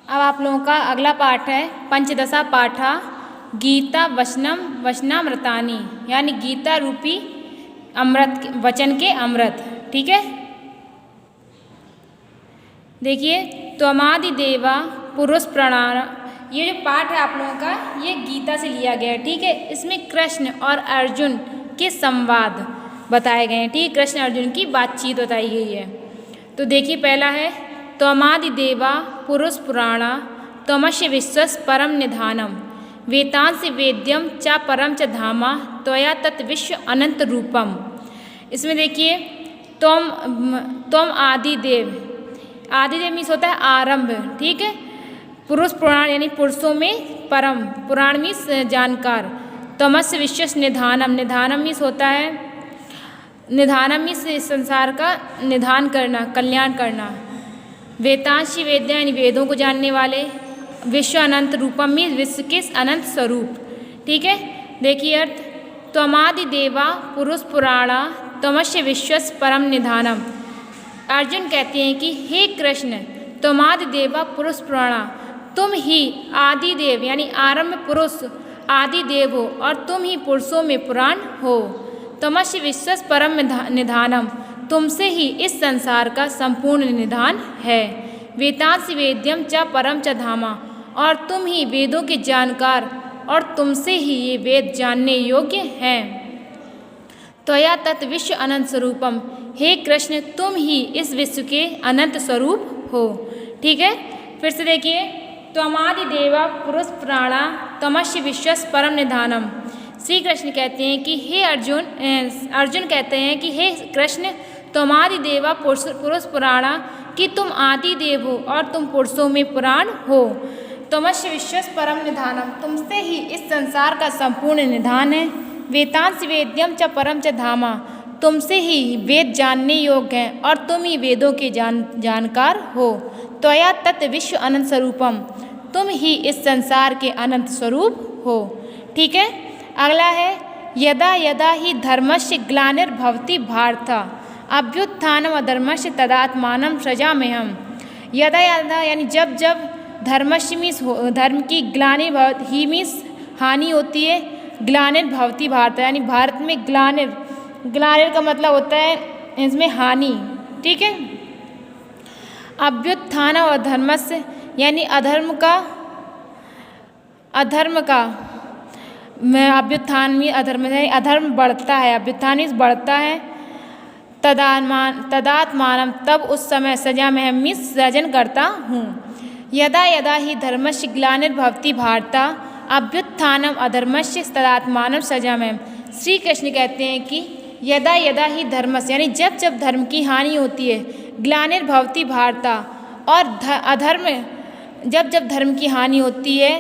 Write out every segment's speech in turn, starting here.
अब आप लोगों का अगला पाठ है पंचदशा पाठा गीता वचनम वचनामृतानी, यानी गीता रूपी अमृत, वचन के अमृत। ठीक है, देखिए त्वमादि देवा पुरुष प्रणाम। ये जो पाठ है आप लोगों का ये गीता से लिया गया है। ठीक है, इसमें कृष्ण और अर्जुन के संवाद बताए गए हैं। ठीक है, कृष्ण अर्जुन की बातचीत बताई गई है। तो देखिए पहला है त्वमादि देवा पुरुष पुराणा त्वमस्य विश्वस परम निधानम वेतांसि वेद्यम च परम च धामा त्वया तत् विश्व अनंत रूपम। इसमें देखिए तुम आदि देव, आदि देव मीन्स होता है आरंभ। ठीक है, पुरुष पुराण यानी पुरुषों में परम, पुराण मीन्स जानकार। तमस्य विश्वस निधानम, निधानम मीन्स होता है, निधानम मीन्स संसार का निधान करना, कल्याण करना। वेतांशी वेद्या यानी वेदों को जानने वाले। विश्व अनंत रूपम मीन्स विश्व के अनंत स्वरूप। ठीक है, देखिए अर्थ त्वमादि देवा पुरुष पुराणा त्वमस्य विश्वस परम निधानम। अर्जुन कहते हैं कि हे कृष्ण त्वमादि देवा पुरुष पुराणा, तुम ही आदि देव यानी आरंभ पुरुष आदि देव हो और तुम ही पुरुषों में पुराण हो। त्वमस्य विश्वस परम निधानम, तुमसे ही इस संसार का संपूर्ण निधान है। वेतांसि वेद्यम च परम च धामा, और तुम ही वेदों के जानकार और तुमसे ही ये वेद जानने योग्य हैं। त्वया तत् विश्व अनंत स्वरूपम, हे कृष्ण तुम ही इस विश्व के अनंत स्वरूप हो। ठीक है, फिर से देखिए त्वमादि देवा पुरुष पुराणा तमस्य विश्वस परम निधानम। श्री कृष्ण कहते हैं कि हे अर्जुन, अर्जुन कहते हैं कि हे कृष्ण त्वमादि देवा पुरुष पुराणा, कि तुम आदि देव हो और तुम पुरुषों में पुराण हो। तमस्य विश्वस परम निधानम, तुमसे ही इस संसार का संपूर्ण निधान है। वेतांसि वेद्यम च परम च धामा, तुमसे ही वेद जानने योग्य हैं और तुम ही वेदों के जानकार हो। त्वया तत् विश्व अनंत स्वरूपम, तुम ही इस संसार के अनंत स्वरूप हो। ठीक है, अगला है यदा यदा ही धर्मस्य ग्लानिर्भवति भारत अभ्युत्थानम अधर्मस्य तदात्मानं सृजाम्यहम्। यदा यदा यानी जब जब धर्मस्य मीन्स धर्म की ग्लानि ही मीन्स हानि होती है। ग्लानिर्भवति भारत यानी भारत में ग्लानिर, ग्लानिर का मतलब होता है इसमें हानि। ठीक है, अभ्युत्थान और अधर्मस्य यानी अधर्म का, अधर्म का अभ्युत्थान में अधर्म है, अधर्म बढ़ता है, अभ्युत्थान मीन्स बढ़ता है। तदात्मानम, तब उस समय सजा में मीन्स सृजन करता हूँ। यदा यदा ही धर्मस्य ग्लानिर्भवति भारत अभ्युत्थानम अधर्मस्य तदात्मानम सजा में। श्री कृष्ण कहते हैं कि यदा यदा ही धर्मस्य यानी जब जब धर्म की हानि होती है, ग्लानिर्भवति भारत और अधर्म, जब जब धर्म की हानि होती है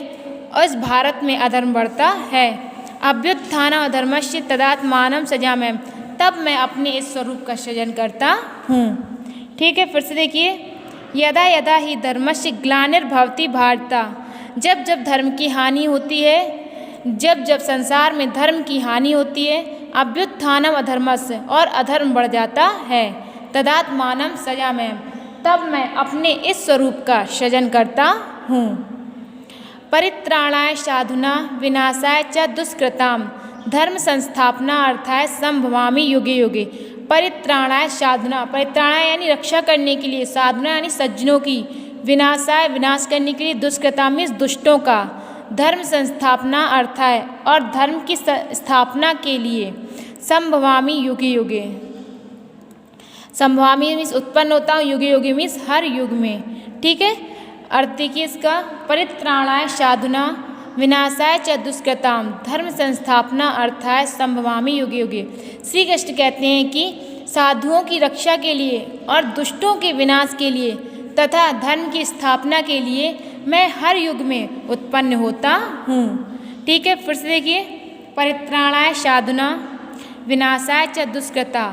और इस भारत में अधर्म बढ़ता है। अभ्युत्थान अधर्मस्य तदात्मानम सजा में, तब मैं अपने इस स्वरूप का सृजन करता हूँ। ठीक है, फिर से देखिए यदा यदा ही धर्मस्य ग्लानिर्भवति भारत, जब जब धर्म की हानि होती है, जब जब संसार में धर्म की हानि होती है। अभ्युत्थानम अधर्मस्य, और अधर्म बढ़ जाता है। तदात्मानम सजा में, तब मैं अपने इस स्वरूप का सृजन करता हूँ। परित्राणाय साधुना विनाशाय च दुष्कृताम धर्म संस्थापना अर्थाय संभवामि युगे युगे। परित्राणाय साधुना, परित्राणाय यानी रक्षा करने के लिए, साधुना यानी सज्जनों की, विनाशाय विनाश करने के लिए, दुष्कृता मीन्स दुष्टों का, धर्म संस्थापना अर्थाय और धर्म की स्थापना के लिए, संभवामि युगे युगे। संभवामि मीन्स उत्पन्न होता हूँ, युगे युगे मीन्स हर युग में। ठीक है, अर्थ देखिए इसका परित्राणाय साधुना विनाशाय च दुष्कृताम धर्म संस्थापना अर्थाय संभवामि युगे युगे। श्री कृष्ण कहते हैं कि साधुओं की रक्षा के लिए और दुष्टों के विनाश के लिए तथा धर्म की स्थापना के लिए मैं हर युग में उत्पन्न होता हूँ। ठीक है, फिर से देखिए परित्राणाय साधुना विनाशाय च दुष्कृता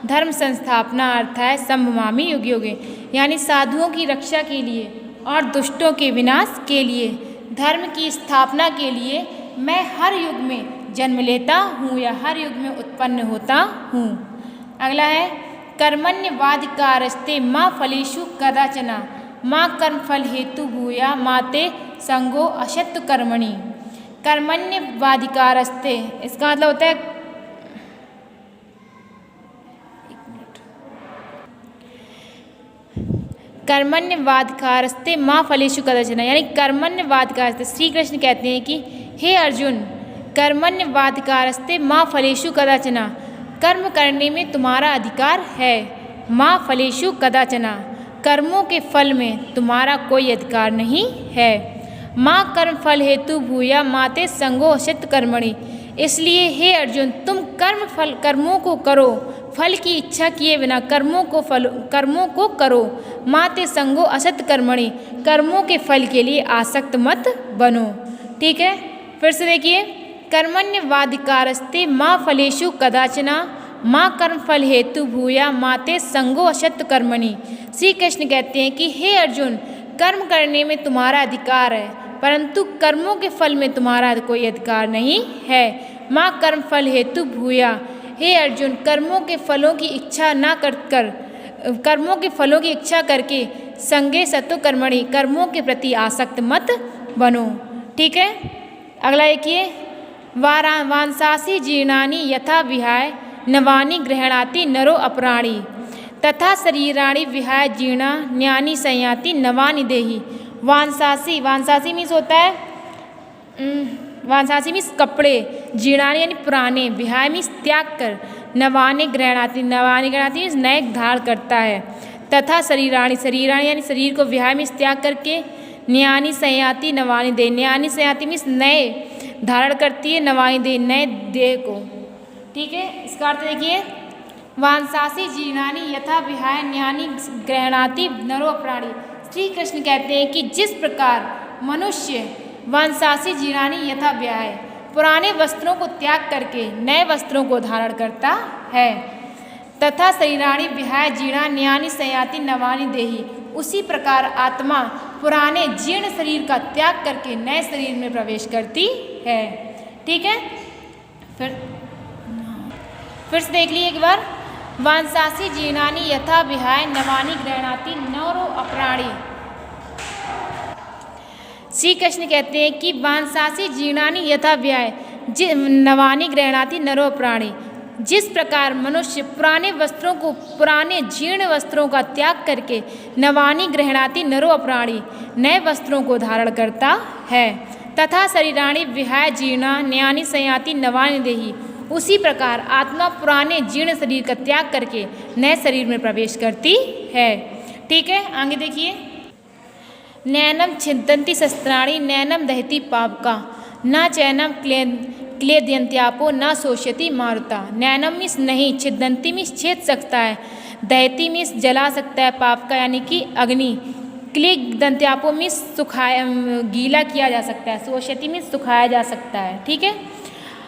धर्म संस्थापना अर्थाय संभवामि युगे युगे, यानी साधुओं की रक्षा के लिए और दुष्टों के विनाश के लिए, धर्म की स्थापना के लिए मैं हर युग में जन्म लेता हूँ या हर युग में उत्पन्न होता हूँ। अगला है कर्मण्यवाधिकारस्ते माँ फलेषु कदाचन माँ कर्म फल हेतु भूया माते संगो अशत कर्मणि। कर्मण्यवाधिकारस्ते, इसका मतलब होता है कर्मण्यवाधिकारस्ते माँ फलेषु कदाचन, यानी कर्मण्यवाधिकारस्ते, श्री कृष्ण कहते हैं कि हे अर्जुन, कर्मण्यवाधिकारस्ते माँ फलेषु कदाचन, कर्म करने में तुम्हारा अधिकार है। माँ फलेषु कदाचन, कर्मों के फल में तुम्हारा कोई अधिकार नहीं है। माँ कर्म फल हेतु भूया माते संगो अशत कर्मणि, इसलिए हे अर्जुन तुम कर्मों को करो, फल की इच्छा किए बिना कर्मों को करो। माते संगो असत कर्मणि, कर्मों के फल के लिए आसक्त मत बनो। ठीक है, फिर से देखिए, कर्मण्यवाधिकारस्ते माँ फलेषु कदाचन, माँ कर्म फल हेतु भूया माते संगो अशत कर्मणि। श्री कृष्ण कहते हैं कि हे अर्जुन, कर्म करने में तुम्हारा अधिकार है, परंतु कर्मों के फल में तुम्हारा कोई अधिकार नहीं है। माँ कर्म फल हेतु भूया, हे अर्जुन, कर्मों के फलों की इच्छा करके संगे सतो कर्मणि, कर्मों के प्रति आसक्त मत बनो। ठीक है, अगला देखिए, वांसासी जीर्णानि यथा विहाय नवानि गृह्णाति नरो अपराणि, तथा शरीराणि विहाय जीर्णा न्यानि संयाति नवानि देहि। वांसासी मीन्स होता है, वांसासी मीन्स कपड़े, जीर्णानि यानी पुराने, विहाय मीन्स त्याग कर, नवानि गृह्णाति मीन्स नए धारण करता है, तथा शरीराणि यानी शरीर को विहाय मीन्स त्याग करके, न्यानि संयाति नवानि देह, न्यानि संयाति मीन्स नए धारण करती है, नवानि देह नए देह को। ठीक है, इसका अर्थ देखिए, वांसासी जीर्णानि यथा विहाय न्यानि गृह्णाति नरो प्राणी। श्री कृष्ण कहते हैं कि जिस प्रकार मनुष्य वांसासी जीर्णानि यथा विहाय, पुराने वस्त्रों को त्याग करके नए वस्त्रों को धारण करता है, तथा शरीराणि विहाय जीर्णा न्यानि संयाति नवानि देहि, उसी प्रकार आत्मा पुराने जीर्ण शरीर का त्याग करके नए शरीर में प्रवेश करती है। ठीक है, फिर से देख लीजिए एक बार, वांसासी जीर्णानि यथा विहाय नवानि गृह्णाति नरो अपराणि। श्री कृष्ण कहते हैं कि वांसासी जीर्णानि यथा विहाय नवानि गृह्णाति नरो अपराणि, जिस प्रकार मनुष्य पुराने जीर्ण वस्त्रों का त्याग करके नवानि गृह्णाति नरो अपराणि, नए वस्त्रों को धारण करता है, तथा शरीराणि विहाय जीर्णा न्यानि संयाति नवानि देहि, उसी प्रकार आत्मा पुराने जीर्ण शरीर का त्याग करके नए शरीर में प्रवेश करती है। ठीक है, आगे देखिए, नैनम छिन्दन्ति शस्त्राणि नैनम दहति पावका, न चैनम क्लेदयन्त्यापो न शोष्यति मारुता। नैनम मीन्स नहीं, छिन्दन्ति मीन्स छेद सकता है, दहति मीन्स जला सकता है, पावका यानी कि अग्नि, क्लेदयन्त्यापो मीन्स सुखाया गीला किया जा सकता है, शोष्यति मीन्स सुखाया जा सकता है। ठीक है,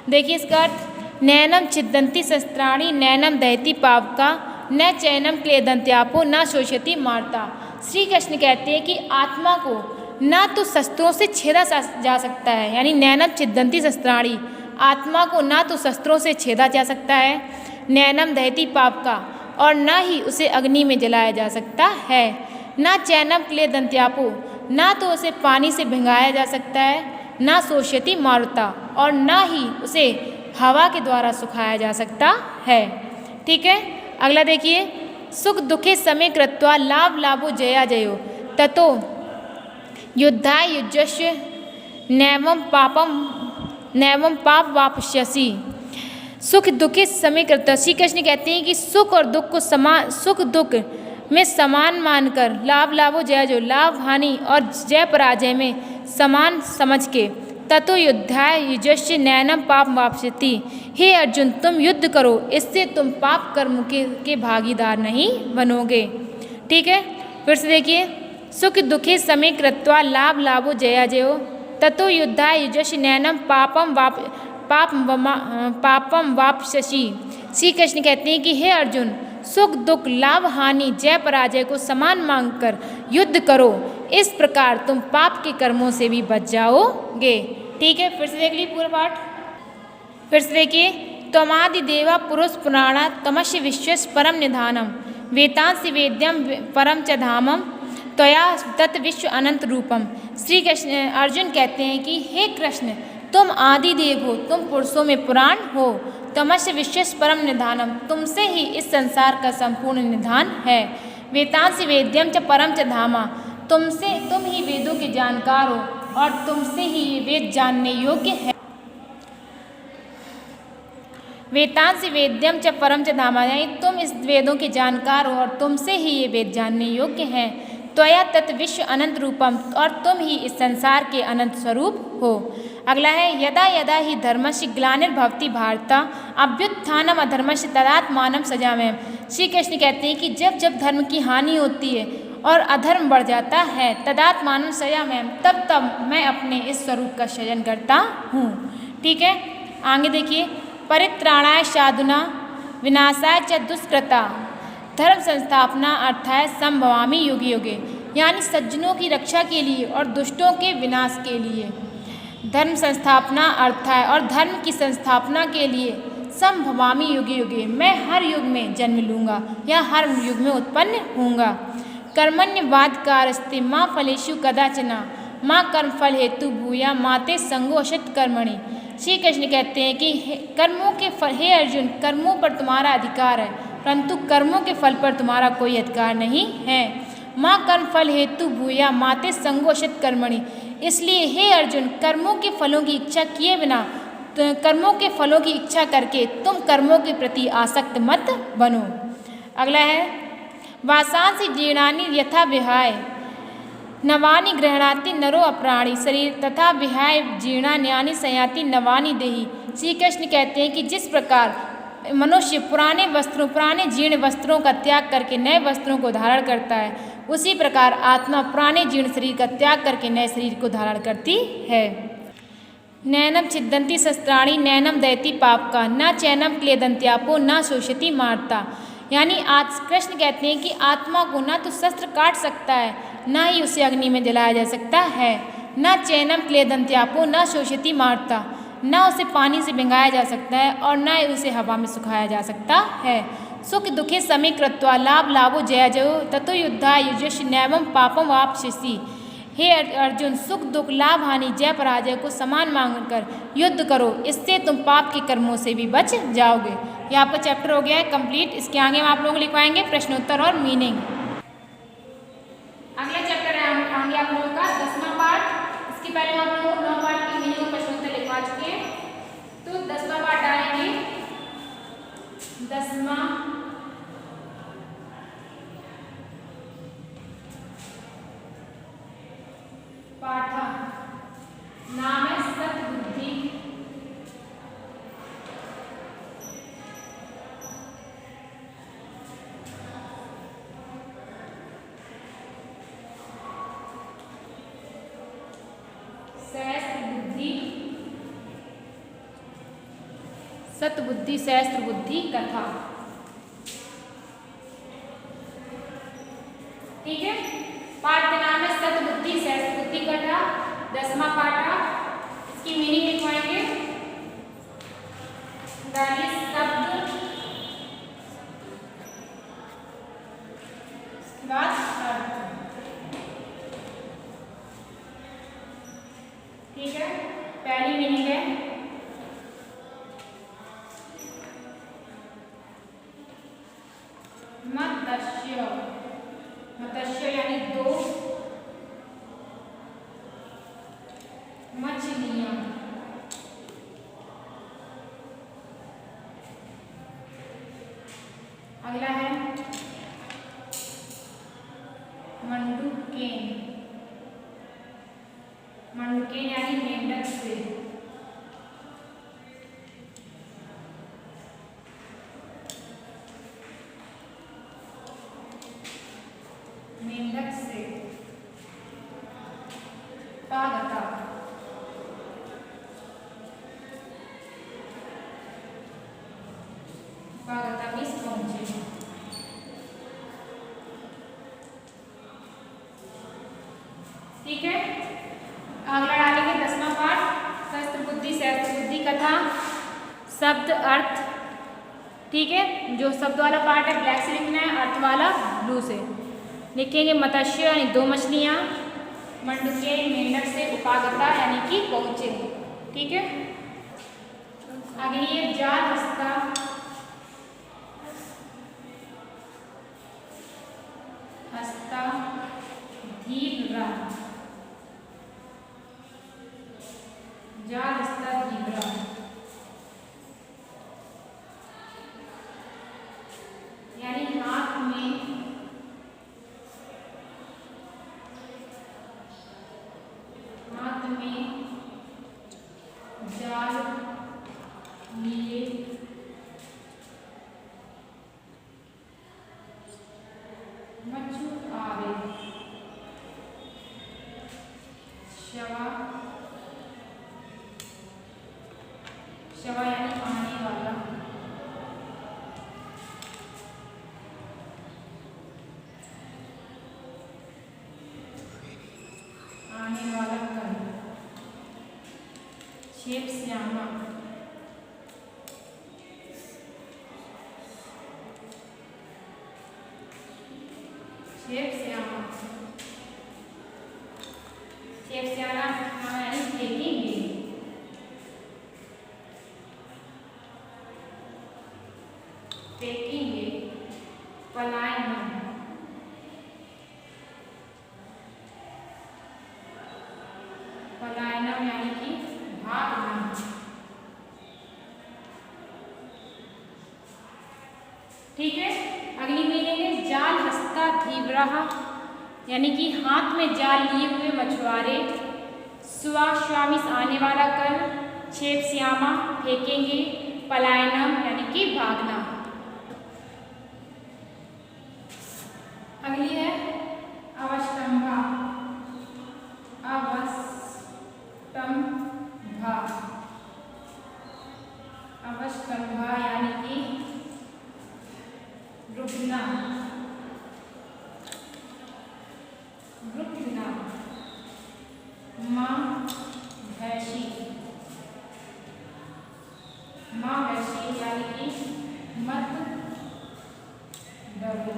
देखिए इसका अर्थ, नैनम छिन्दन्ति शस्त्राणि नैनम दहति पावका न चैनम क्लेदयन्त्यापो न शोष्यति मारुता। श्री कृष्ण कहते हैं कि आत्मा को ना तो शस्त्रों से छेदा जा सकता है, यानी नैनम छिन्दन्ति शस्त्राणि, आत्मा को ना तो शस्त्रों से छेदा जा सकता है, नैनम दहति पावका, और ना ही उसे अग्नि में जलाया जा सकता है, ना चैनम क्लेदयन्त्यापो, ना तो उसे पानी से भिंगाया जा सकता है, ना शोष्यति मारुता, और ना ही उसे हवा के द्वारा सुखाया जा सकता है। ठीक है, अगला देखिए, सुख दुखे समे कृत्वा लाभ लाभो जया जयो ततो युद्धाय युज्यस्य नैवं पाप वापस्यसि। सुख दुखे समे कृत्वा, श्री कृष्ण कहते हैं कि सुख और दुख को सुख दुख में समान मानकर, लाभ लाभो जया जयो, लाभ हानि और जय पराजय में समान समझ के, ततो युद्धाय युज्यस्य नैनम पाप वापस्यति, हे अर्जुन तुम युद्ध करो, इससे तुम पाप कर्म के भागीदार नहीं बनोगे। ठीक है, फिर से देखिए, सुख दुखे समे कृत्वा लाभ लाभो जया जयो ततो युद्धाय युज्यस्य नैनम पापम वापस्यसि। श्री कृष्ण कहते हैं कि हे अर्जुन, सुख दुख लाभ हानि जय पराजय को समान मांगकर युद्ध करो, इस प्रकार तुम पाप के कर्मों से भी बच जाओगे। ठीक है, फिर से देख लीजिए पूरा पाठ। फिर से देखिए, त्वमादि देवा पुरुष पुराणा तमस्य विश्वस्य परम निधानम, वेतांसि वेद्यम परम च धामम, त्वया तत् विश्व अनंत रूपम। श्री कृष्ण अर्जुन कहते हैं कि हे कृष्ण, तुम आदि देव हो, तुम पुरुषों में पुराण हो। तमस्य विश्वस्य परम निधानम, तुमसे ही इस संसार का संपूर्ण निधान है। वेदांसि वेद्यम च परम च धामा, तुम ही वेदों के जानकार हो और तुमसे ही ये वेद जानने योग्य है। वेदांसि वेद्यम च परम च धामा, यानी तुम इस वेदों के जानकार हो और तुमसे ही ये वेद जानने योग्य हैं। त्वया तत् विश्व अनंत रूपम, और तुम ही इस संसार के अनंत स्वरूप हो। अगला है यदा यदा ही धर्मस्य ग्लानिर्भवति भारत अभ्युत्थानम अधर्मस्य तदात्मानं सृजाम्यहम्। श्री कृष्ण कहते हैं कि जब जब धर्म की हानि होती है और अधर्म बढ़ जाता है, तदात्मानं सृजाम्यहम्, तब तब मैं अपने इस स्वरूप का सृजन करता हूँ। ठीक है, आगे देखिए। परित्राणाय साधुना विनाशाय च दुष्कृता, धर्म संस्थापना अर्थाय संभवामि युगे युगे, यानी सज्जनों की रक्षा के लिए और दुष्टों के विनाश के लिए। धर्म संस्थापना अर्थाय और धर्म की संस्थापना के लिए संभवामि युगे युगे, मैं हर युग में जन्म लूँगा या हर युग में उत्पन्न होऊंगा। कर्मण्यवाधिकारस्ते माँ फलेषु कदाचन माँ कर्म फल हेतु भूया माते संगो असत कर्मणि। श्री कृष्ण कहते हैं कि कर्मों के फल, हे अर्जुन, कर्मों पर तुम्हारा अधिकार है, परंतु कर्मों के फल पर तुम्हारा कोई अधिकार नहीं है। माँ कर्म फल हेतु भूया माते संगो असत कर्मणि, इसलिए हे अर्जुन, कर्मों के फलों की इच्छा किए बिना, तो कर्मों के फलों की इच्छा करके तुम कर्मों के प्रति आसक्त मत बनो। अगला है वासांसि जीर्णानि यथा विहाय नवानि गृह्णाति नरो अप्राणि शरीर तथा विहाय जीर्णान्यानि संयाति नवानि देहि। श्री कृष्ण कहते हैं कि जिस प्रकार मनुष्य पुराने जीर्ण वस्त्रों का त्याग करके नए वस्त्रों को धारण करता है, उसी प्रकार आत्मा पुराने जीर्ण शरीर का त्याग करके नए शरीर को धारण करती है। नैनम छिदन्ति शस्त्राणि नैनम दयति पाप का न चैनम क्लेदन्त्यापो न शोषति मारता, यानी आज कृष्ण कहते हैं कि आत्मा को ना तो शस्त्र काट सकता है, ना ही उसे अग्नि में जलाया जा सकता है। न चैनम क्लेदन्त्यापो न शोषति मारता, न उसे पानी से भिंगाया जा सकता है और न ही उसे हवा में सुखाया जा सकता है। सुख दुखे समे कृत्वा लाभ लाभो जय जयो ततो युद्धाय युज्यस्य नैवं पापं वाप्स्यसि। हे अर्जुन, सुख दुख लाभ हानि जय पराजय को समान मांगकर युद्ध करो, इससे तुम पाप के कर्मों से भी बच जाओगे। ये आपका चैप्टर हो गया है कंप्लीट। इसके आगे हम आप लोग लिखवाएंगे प्रश्नोत्तर और मीनिंग। अगला चैप्टर है आगे आप लोगों का 10वां पार्ट। इसके पहले हम लोग 9 पार्ट की मीनिंग और प्रश्नोत्तर लिखवा चुके हैं, तो 10वां पार्ट डालेंगे। 10वां पाठ नाम है सतबुद्धि। सतबुद्धि सहस्त्र बुद्धि कथा। ठीक है, पाठ का नाम है सतबुद्धि सहस्त्र बुद्धि कथा। 10वां पाठ, इसकी मीनिंग लिखवाएंगे। डालिए शब्द बाद अर्थ। ठीक है, पहली मीनिंग है मत्स्य। मत्स्य यानी 2 मछलियां। अगला है मंडूकेन। मंडूकेन यानी मेंढक से। मेंढक से। पागता। पागता मीन्स पहुंचे। ठीक है, अगला डालेंगे 10वां पाठ सहस्त्र बुद्धि सहस्त्र बुद्धि कथा। शब्द अर्थ। ठीक है, जो शब्द वाला पार्ट है ब्लैक से लिखना है, अर्थ वाला ब्लू से। लिखेंगे मत्स्य यानी 2 मछलियाँ, मंडूके मेंढक से उपागता यानी कि पहुँचे। ठीक है, अगली है जाल हस्ता, हस्ता धीव्रा, जाल हस्ता धीव्रा यानी हाथ में जाल लिए मछुआरे, शवा, शवा यानी आने वाला, आने वाला कल, क्षेप श्यामा, क्षेप श्यामा, क्षेप श्यामा यानी फेंकेंगे, फेंकेंगे, पलायन, पलायनम यानी कि भागना। ठीक है, अगली में लेंगे जाल हस्ता धीव्रा यानी कि हाथ में जाल लिए हुए मछुआरे, स्वामी आने वाला कल, क्षेप श्यामा फेंकेंगे, पलायनम यानी कि भागना। अगली है अवष्टम्भा, अवष्टम्भा, अवष्टम्भा यानी कि रुकना, रुकना, माँ भैंसी, माँ भैंसी यानी कि मत डरो,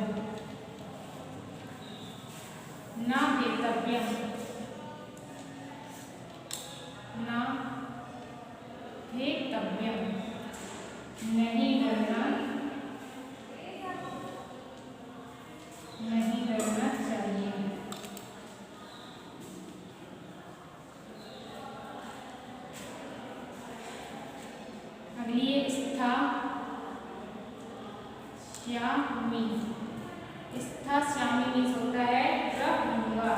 ना वेतव्यम, ना वेतव्यम नहीं डरना, नहीं डरना चाहिए। अगली है स्था श्यामी, स्था श्यामी मीन्स होता है रहूंगा,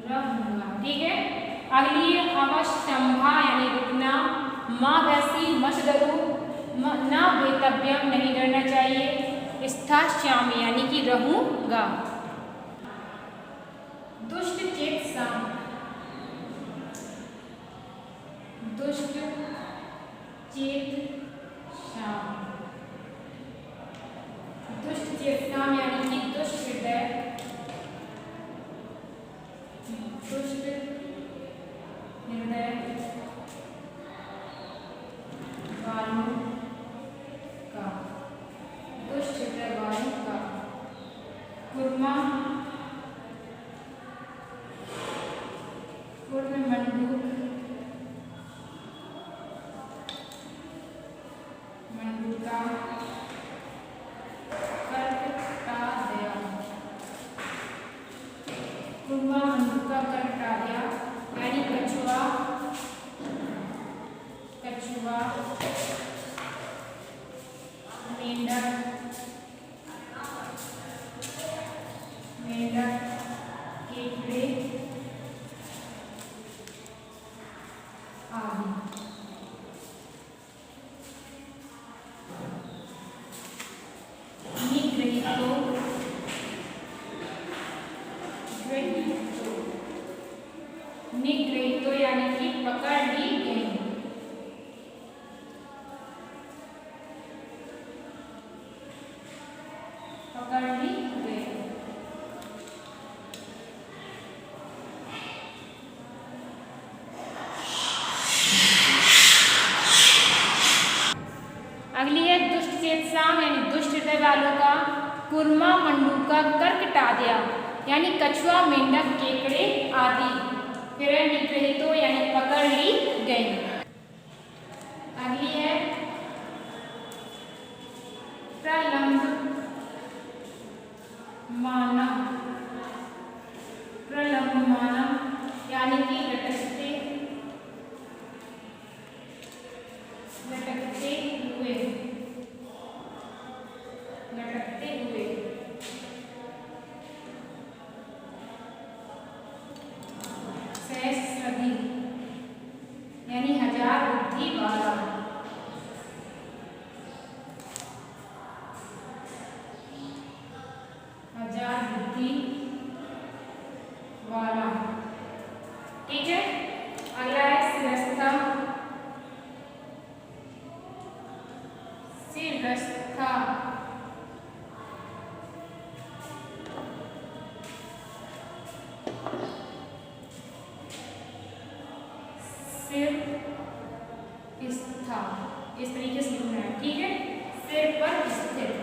रहूंगा। ठीक है, अगली है अवष्टम्भा यानी रुकना, माँ भैंसी मत डरो, ना वेतव्यम नहीं डरना चाहिए, स्था श्यामी यानी कि रहूंगा। दुष्ट चेत शाम, दुष्ट चेत शाम, दुष्ट चेत शाम यानी कि दुष्ट हृदय, दुष्ट हृदय वालों का, दुष्ट हृदय वालों का, कुर्मा, कुर्म मंडूक, मंडूका, कर्कटादया, कुर्मा मंडूका कर्कटादया यानी कछुआ, कछुआ, मेंढक, मेंढक, केकड़े आदि। निगृहीतो, निगृहीतो यानी कि पकड़ ली गई, पकड़ ली गई। सुरमा मंडूका कर्कटादया यानी कछुआ मेंढक केकड़े आदि फिर निगृहीतो यानी पकड़ ली गई। अगली है प्रलंब मानव। प्रलंब मानव यानी कि लटकते हुए सहस्रधी यानी हजार बुद्धि वाला। हजार बुद्धि वाला, ठीक है। अगला है शिरस्था। शिरस्था स्था इस तरीके से लिखना है, ठीक है। सिर पर स्थित,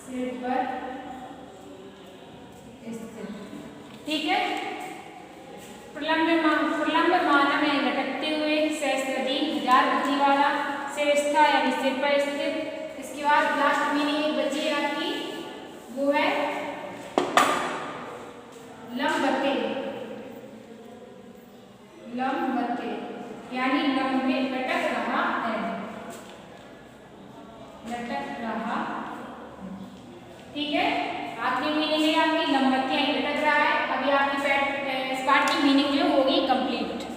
सिर पर स्थित, ठीक है। प्रलंब मानव यानी लटकते हुए, सहस्रधी हजार बुद्धि वाला, शिरस्था यानी सिर पर स्थित। इसके बाद लास्ट मीनिंग एक बची है आपकी, वो है लंबते। लंबते यानी लंबे लटक रहा है, लटक रहा, ठीक है। आखिरी मीनिंग है आपकी लंबते